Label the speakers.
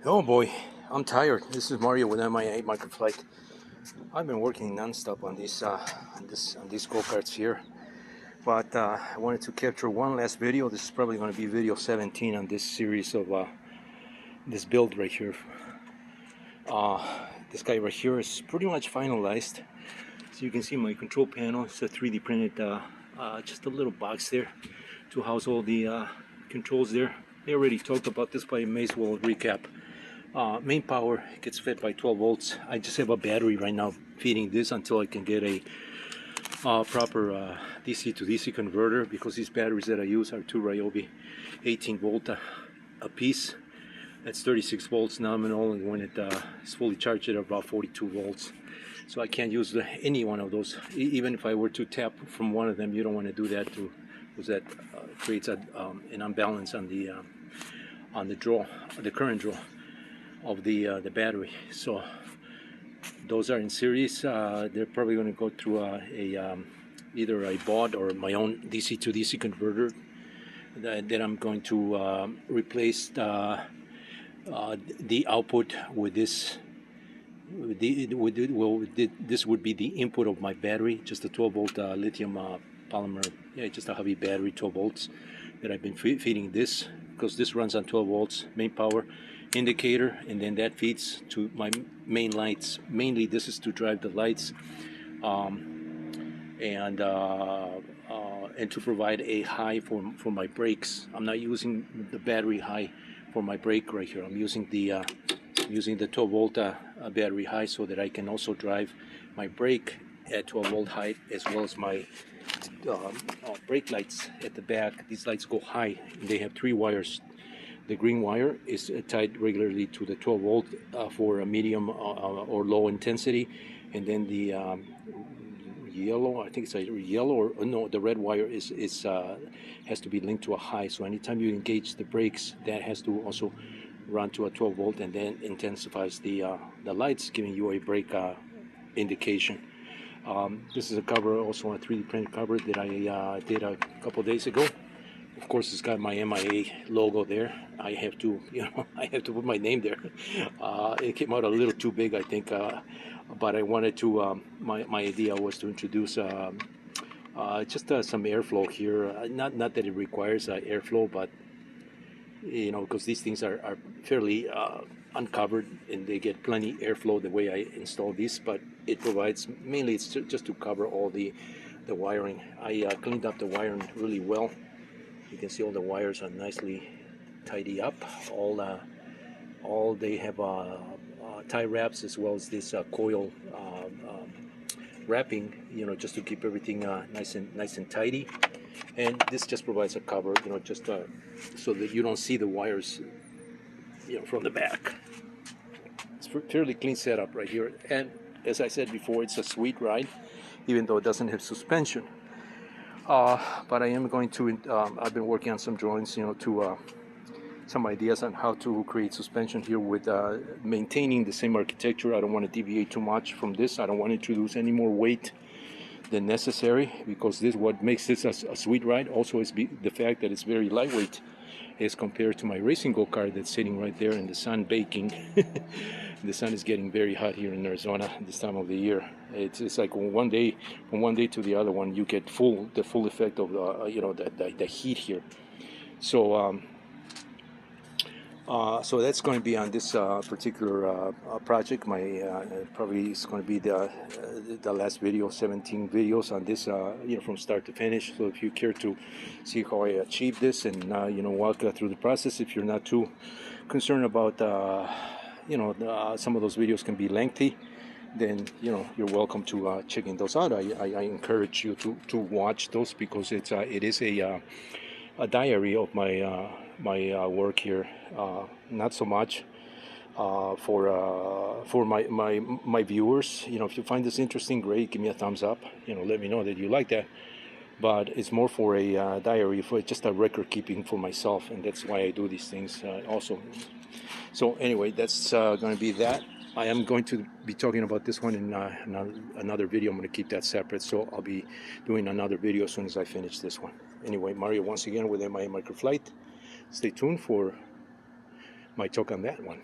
Speaker 1: Oh boy, I'm tired. This is Mario with MIA Microflight. I've been working non-stop on these go-karts here, but I wanted to capture one last video. This is probably going to be video 17 on this series of this build right here. This guy right here is pretty much finalized. So you can see my control panel. It's a 3D printed, just a little box there to house all the controls there. I already talked about this, but I may as well recap. Main power gets fed by 12 volts. I just have a battery right now feeding this until I can get a proper DC to DC converter, because these batteries that I use are two Ryobi 18 volt a piece. That's 36 volts nominal, and when it is fully charged at about 42 volts. So I can't use any one of those. Even if I were to tap from one of them, you don't want to do that, because that creates an unbalance on the draw, the current draw of the battery. So those are in series. They're probably going to go through either a bought or my own DC to DC converter that I'm going to replace the output with this. This would be the input of my battery, just a 12 volt lithium polymer, just a heavy battery, 12 volts that I've been feeding this, because this runs on 12 volts main power indicator, and then that feeds to my main lights. Mainly this is to drive the lights and to provide a high for my brakes. I'm not using the battery high for my brake right here. I'm using the 12 volt battery high, so that I can also drive my brake at 12 volt height, as well as my brake lights at the back. These lights go high. They have 3 wires. The green wire is tied regularly to the 12 volt for a medium or low intensity, and then the yellow, I think it's a yellow, or no, the red wire is has to be linked to a high. So anytime you engage the brakes, that has to also run to a 12 volt, and then intensifies the lights, giving you a brake indication. This is a cover, also a 3D printed cover that I did a couple days ago. Of course, it's got my MIA logo there. I have to, I have to put my name there. It came out a little too big, I think, but I wanted to. My idea was to introduce just some airflow here. Not that it requires airflow, but because these things are fairly uncovered, and they get plenty airflow the way I install these. But it provides, mainly it's just to cover all the wiring. I cleaned up the wiring really well. You can see all the wires are nicely tidy up. All they have tie wraps, as well as this coil wrapping, just to keep everything nice and tidy. And this just provides a cover, just so that you don't see the wires, from the back. It's a fairly clean setup right here. And as I said before, it's a sweet ride, even though it doesn't have suspension. But I am going to, I've been working on some drawings, to some ideas on how to create suspension here with maintaining the same architecture. I don't want to deviate too much from this. I don't want to introduce any more weight than necessary, because what makes this a sweet ride also is the fact that it's very lightweight as compared to my racing go-kart that's sitting right there in the sun baking. The sun is getting very hot here in Arizona this time of the year. It's like from one day to the other one, you get the full effect of the heat here. So so that's going to be on this particular project. My probably is going to be the last video, 17 videos on this, from start to finish. So if you care to see how I achieve this and walk through the process, if you're not too concerned about some of those videos can be lengthy, then you're welcome to checking those out. I encourage you to watch those, because it is a diary of my work here. Not so much for my viewers. If you find this interesting, great, give me a thumbs up. Let me know that you like that. But it's more for a diary, for just a record keeping for myself, and that's why I do these things also. So anyway, that's going to be that. I am going to be talking about this one in another video. I'm going to keep that separate, so I'll be doing another video as soon as I finish this one. Anyway, Mario once again with MIA Microflight. Stay tuned for my talk on that one.